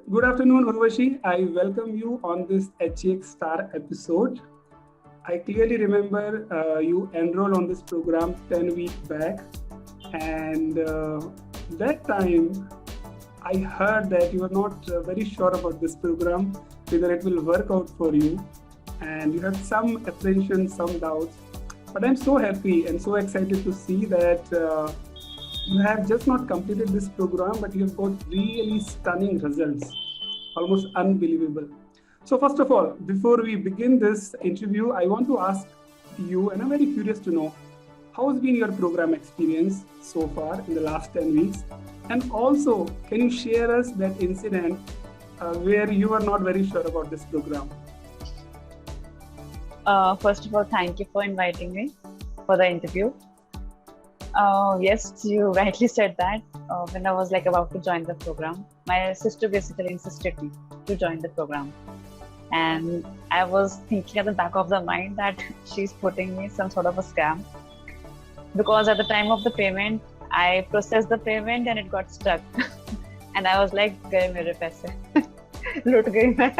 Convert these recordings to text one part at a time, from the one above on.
Good afternoon, Urvashi. I welcome you on this HX Star episode. I clearly remember you enrolled on this program 10 weeks back, and that time I heard that you are not very sure about this program, whether it will work out for you, and you have some apprehension, some doubts. But I'm so happy and so excited to see that you have just not completed this program, but you have got really stunning results, almost unbelievable. So, first of all, before we begin this interview, I want to ask you, and I'm very curious to know how has been your program experience so far in the last 10 weeks? And also, can you share us that incident where you were not very sure about this program? First of all, thank you for inviting me for the interview. Yes, you rightly said that. When I was about to join the program, my sister basically insisted me to join the program, and I was thinking at the back of the mind that she's putting me some sort of a scam, because at the time of the payment, I processed the payment and it got stuck, and I was like, "Gaye mere paise, lut gayi main."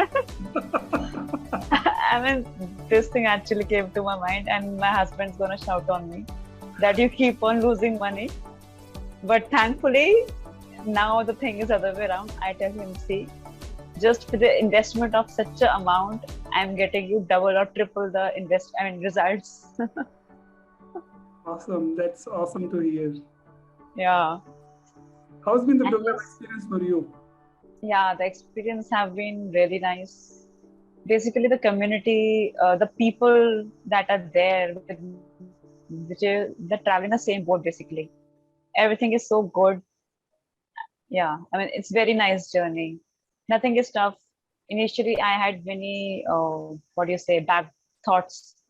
I mean, this thing actually came to my mind, and my husband's gonna shout on me that you keep on losing money. But thankfully, now the thing is other way around. I tell him, see, just for the investment of such an amount, I'm getting you double or triple the results. Awesome. That's awesome to hear. Yeah. How's been the And program yes, experience for you? yeah, the experience have been really nice. Basically, the community, the people that are there, which is that travel in the same boat. Basically, everything is so good. Yeah, I mean, it's very nice journey. Nothing is tough. Initially, I had many, what do you say, bad thoughts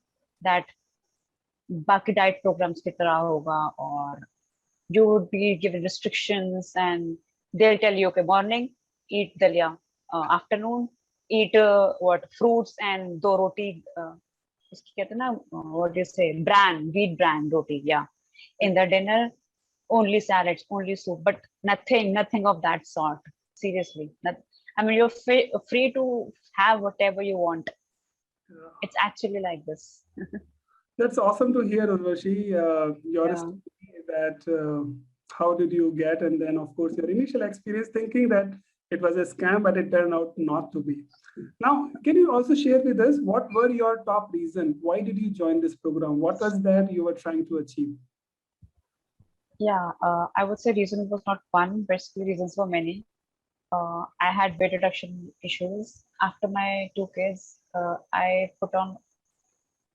that बाकी diet programs की तरह होगा, or you would be given restrictions and they'll tell you, okay, morning, eat dalia, afternoon, eat what fruits and दो रोटी, उसकी कहते हैं ना, what do you say, bran, wheat bran roti, yeah. In the dinner, only salads, only soup, but nothing of that sort. Seriously, I mean, you're free to have whatever you want. It's actually like this. That's awesome to hear, Urvashi. Your Yeah. story that how did you get, and then of course your initial experience thinking that it was a scam, but it turned out not to be. Now, can you also share with us what were your top reason? Why did you join this program? What was that you were trying to achieve? Yeah, I would say reason was not one, basically reasons were many. I had weight reduction issues. After my two kids, I put on,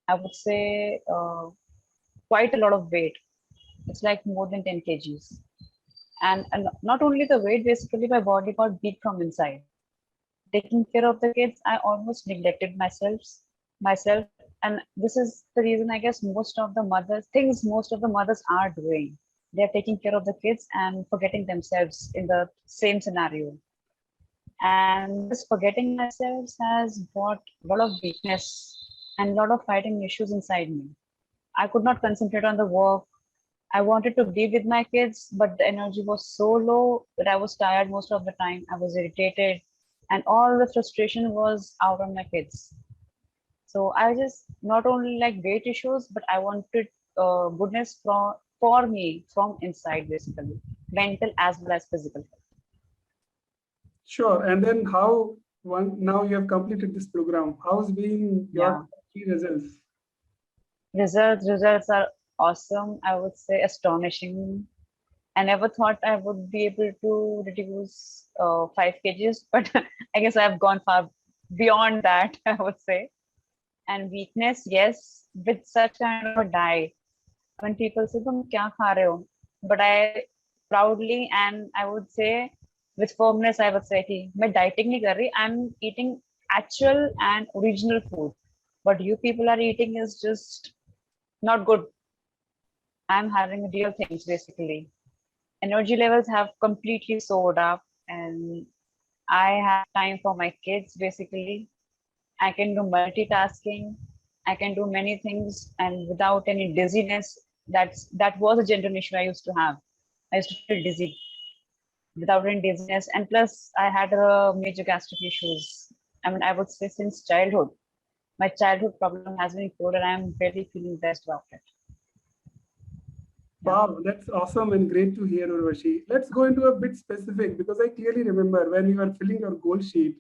I would say, quite a lot of weight. It's like more than 10 kgs. And not only the weight, basically my body got weak from inside. Taking care of the kids, I almost neglected myself. And this is the reason, I guess, most of the mothers are doing. They're taking care of the kids and forgetting themselves in the same scenario. And this forgetting myself has brought a lot of weakness and a lot of fighting issues inside me. I could not concentrate on the work. I wanted to be with my kids, but the energy was so low that I was tired most of the time. I was irritated, and all the frustration was out on my kids. So I just not only like weight issues, but I wanted goodness for me from inside, basically, mental as well as physical. Sure. And then how one now you have completed this program? How's been your Yeah, key results? results are awesome. I would say astonishing. I never thought I would be able to reduce 5 kgs, but I guess I've gone far beyond that, I would say. And weakness, yes, with such kind of a diet. When people say, "तुम क्या खा रहे हो?" But I proudly and I would say with firmness, I would say कि मैं dieting नहीं कर रही. I'm eating actual and original food. What you people are eating is just not good. I'm having real things basically. Energy levels have completely soared up, and I have time for my kids basically. I can do multitasking. I can do many things and without any dizziness. That was a general issue I used to have. I used to feel dizzy. without any dizziness. And plus, I had a major gastric issues. I mean, I would say since childhood. My childhood problem has been cured, and I'm really feeling blessed about it. Yeah. Wow, that's awesome and great to hear, Urvashi. Let's go into a bit specific because I clearly remember when you were filling your goal sheet,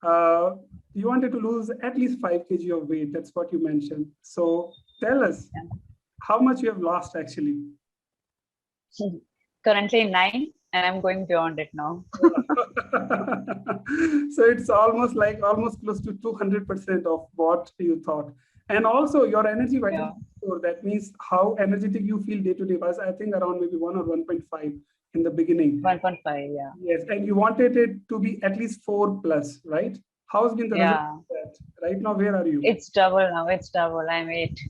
uh, you wanted to lose at least 5 kg of weight. That's what you mentioned. So tell us Yeah. how much you have lost actually. Currently 9, and I'm going beyond it now. So it's almost close to 200% of what you thought. And also your energy Yeah. vitality score, that means how energetic you feel day to day, was I think around maybe 1 or 1.5 in the beginning. 1.5. Yeah. Yes, and you wanted it to be at least 4 plus, right? How's been the result Yeah. of that? Right now, where are you? It's double now. It's double. I'm 8.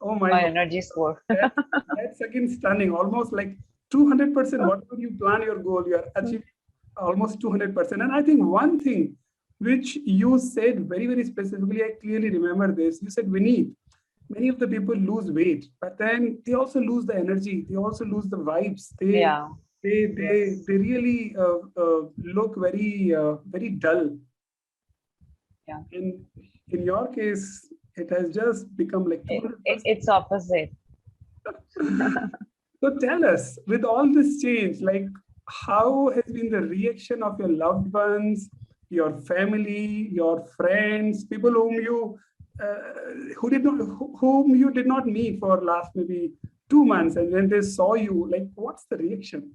Oh my My God. energy score. That's again stunning. Almost like 200%. Whatever you plan your goal, you are achieving almost 200%. And I think one thing which you said very, very specifically, I clearly remember this. You said, Vineet, many of the people lose weight, but then they also lose the energy. They also lose the vibes. Yeah. They Yes. really look very, very dull. Yeah. In your case, it has just become like It's opposite. 200%. So tell us, with all this change, like how has been the reaction of your loved ones, your family, your friends, people whom you did not meet for last maybe 2 months, and when they saw you, like what's the reaction?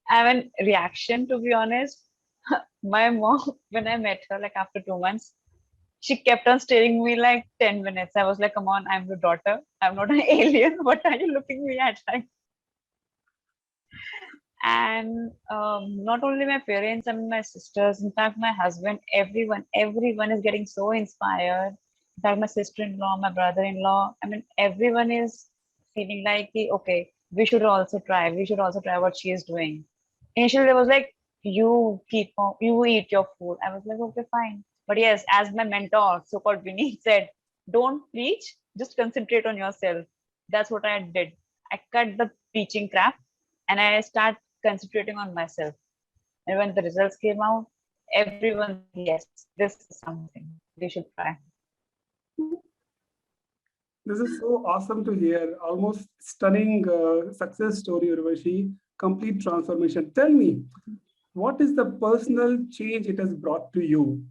I mean, reaction, to be honest, my mom, when I met her, like after 2 months, she kept on staring me like 10 minutes. I was like, come on, I'm your daughter. I'm not an alien. What are you looking me at? Like, and not only my parents, I mean, my sisters, in fact, my husband, everyone is getting so inspired. In fact, my sister-in-law, my brother-in-law, I mean, everyone is feeling like, okay, we should also try what she is doing. Initially, it was like, you eat your food. I was like, okay, fine. But yes, as my mentor, so-called Vinny, said, don't preach, just concentrate on yourself. That's what I did. I cut the preaching crap and I start concentrating on myself. And when the results came out, everyone said, yes, this is something we should try. This is so awesome to hear. Almost stunning success story, Urvashi. Complete transformation. Tell me, what is the personal change it has brought to you?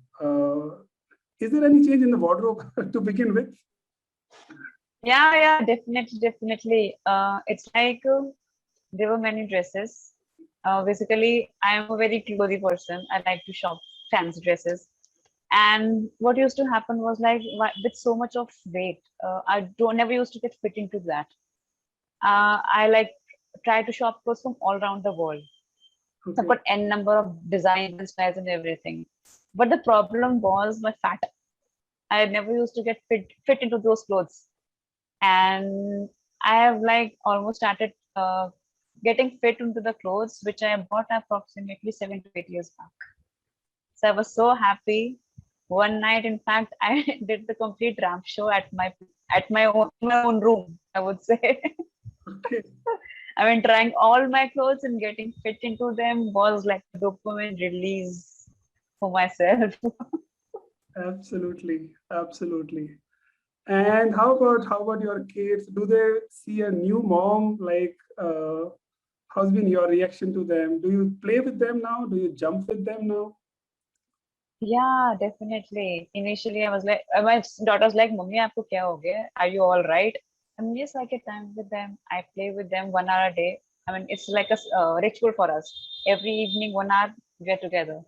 Is there any change in the wardrobe to begin with? Yeah, definitely. It's like there were many dresses. Basically, I am a very clothy person. I like to shop fancy dresses. And what used to happen was like with so much of weight, I don't never used to get fit into that. I like try to shop clothes from all around the world. I've Okay. got n number of designs and styles and everything. But the problem was my fat. I never used to get fit into those clothes. And I have like almost started getting fit into the clothes which I bought approximately 7 to 8 years back. So I was so happy. One night, in fact, I did the complete ramp show at my own room, I would say. Okay. I mean, trying all my clothes and getting fit into them was like a dopamine release for myself. Absolutely. Absolutely. And how about your kids? Do they see a new mom? Like, how's been your reaction to them? Do you play with them now? Do you jump with them now? Yeah, definitely. Initially, I was like, my daughter's like, "Mummy, aapko kya ho gaya? Are you all right?" I mean, yes, I get time with them. I play with them 1 hour a day. I mean, it's like a ritual for us. Every evening, 1 hour, we are together.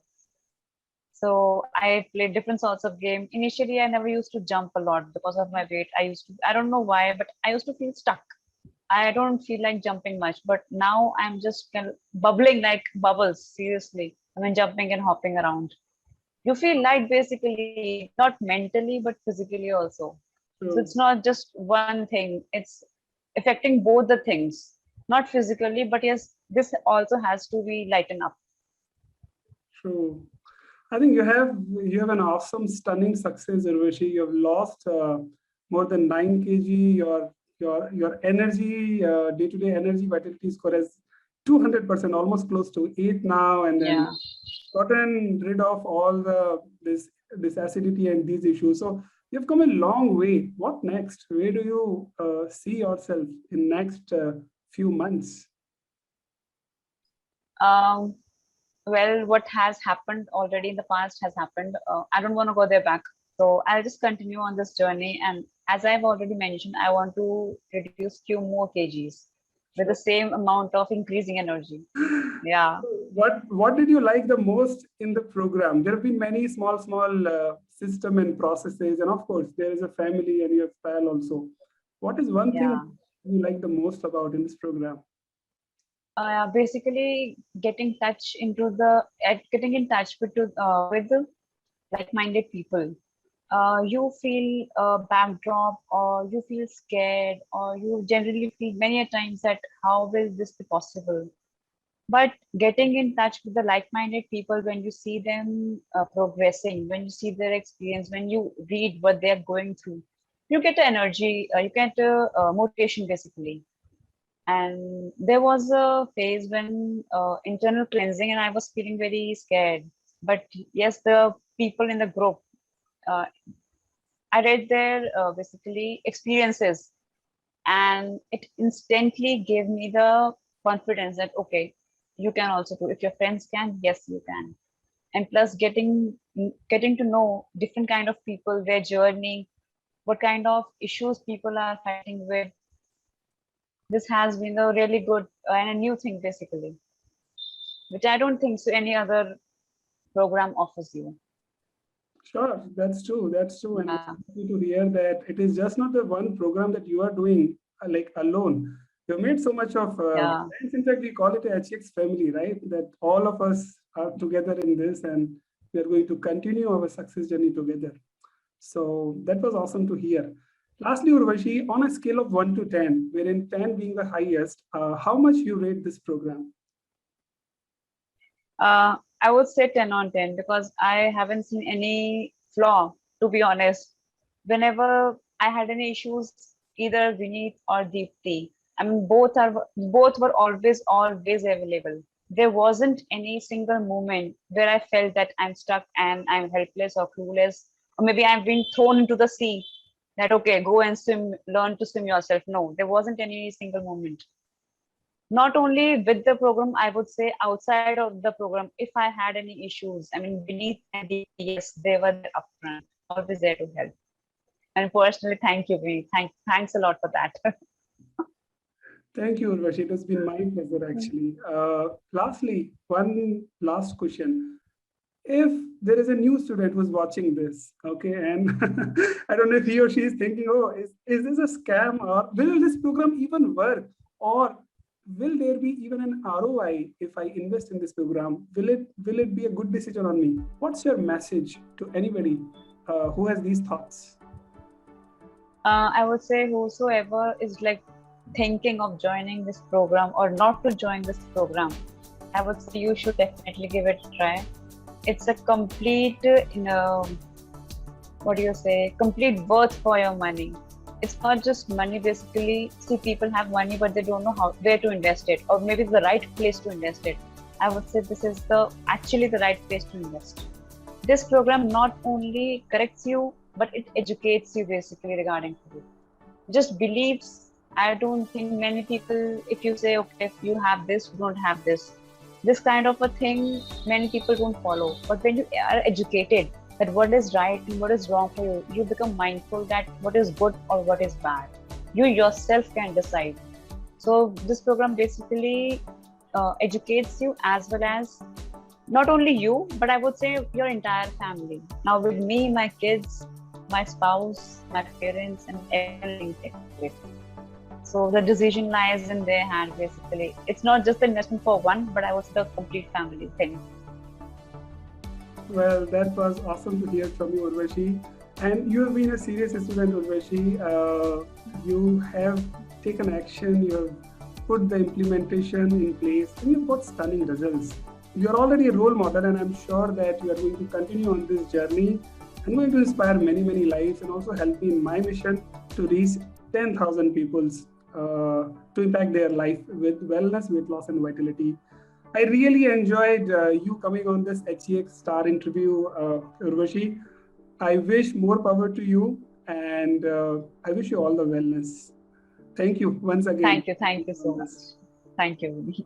So I play different sorts of game. Initially, I never used to jump a lot because of my weight. I don't know why, but I used to feel stuck. I don't feel like jumping much, but now I'm just kind of bubbling like bubbles, seriously. I mean, jumping and hopping around. You feel light basically, not mentally, but physically also. So it's True, not just one thing, it's affecting both the things, not physically, but yes, this also has to be lighten up. true. I think you have an awesome, stunning success, Urvashi. You have lost more than 9 kg. Your energy, day-to-day energy vitality score has 200%, almost close to 8 now, and then Yeah. gotten rid of all this acidity and these issues. So you've come a long way. What next? Where do you see yourself in next few months? Um, well, what has happened already in the past has happened. I don't want to go there back. So I'll just continue on this journey. And as I've already mentioned, I want to reduce few more kgs with the Sure. same amount of increasing energy. Yeah. What did you like the most in the program? There have been many small system and processes, and of course there is a family and your pal also. What is one thing Yeah. you like the most about in this program? Basically getting in touch with the like-minded people. You feel a backdrop, or you feel scared, or you generally feel many a times that how will this be possible? But getting in touch with the like-minded people, when you see them progressing, when you see their experience, when you read what they're going through, you get energy, you get motivation basically. And there was a phase when internal cleansing, and I was feeling very scared. But yes, the people in the group, uh, I read their basically experiences, and it instantly gave me the confidence that okay, you can also do. If your friends can, yes, you can. And plus, getting to know different kind of people, their journey, what kind of issues people are fighting with. This has been a really good and a new thing basically, which I don't think so any other program offers you. Sure, that's true. That's true. And it's Yeah, happy to hear that it is just not the one program that you are doing like alone. You've made so much of yeah, friends. In fact, we call it a HX family, right? That all of us are together in this, and we are going to continue our success journey together. So that was awesome to hear. Lastly, Urvashi, on a scale of 1 to 10, wherein 10 being the highest, how much you rate this program? I would say 10 on 10 because I haven't seen any flaw, to be honest. Whenever I had any issues, either Vineet or Deepti, I mean, both were always available. There wasn't any single moment where I felt that I'm stuck and I'm helpless or clueless, or maybe I've been thrown into the sea. That okay, go and swim, learn to swim yourself. No, there wasn't any single moment. Not only with the program, I would say outside of the program, if I had any issues, I mean, beneath and yes, they were there upfront, always there to help. And personally, thank you, Vinny. Thanks a lot for that. Thank you, Urvashi. It has been my pleasure, actually. Lastly, one last question. If there is a new student who's watching this, okay, and I don't know if he or she is thinking, oh, is this a scam, or will this program even work, or will there be even an ROI if I invest in this program? Will it be a good decision on me? What's your message to anybody who has these thoughts? I would say whosoever is like thinking of joining this program or not to join this program, I would say you should definitely give it a try. It's a complete, what do you say, complete worth for your money. It's not just money basically. See, people have money, but they don't know where to invest it, or maybe the right place to invest it. I would say this is actually the right place to invest. This program not only corrects you, but it educates you basically regarding food. Just beliefs. I don't think many people, if you say, okay, if you have this, you don't have this kind of a thing, many people don't follow. But when you are educated that what is right and what is wrong for you, you become mindful that what is good or what is bad. You yourself can decide. So this program basically educates you as well as not only you, but I would say your entire family. Now with me, my kids, my spouse, my parents, and everything. So the decision lies in their hand basically. It's not just the investment for one, but I would say the complete family thing. Well, that was awesome to hear from you, Urvashi. And you have been a serious student, Urvashi. You have taken action, you have put the implementation in place, and you've got stunning results. You're already a role model, and I'm sure that you are going to continue on this journey. I'm going to inspire many lives and also help me in my mission to reach 10,000 peoples to impact their life with wellness, weight loss, and vitality. I really enjoyed you coming on this HEX Star interview, Urvashi. I wish more power to you, and I wish you all the wellness. Thank you once again. Thank you so much. Thank you.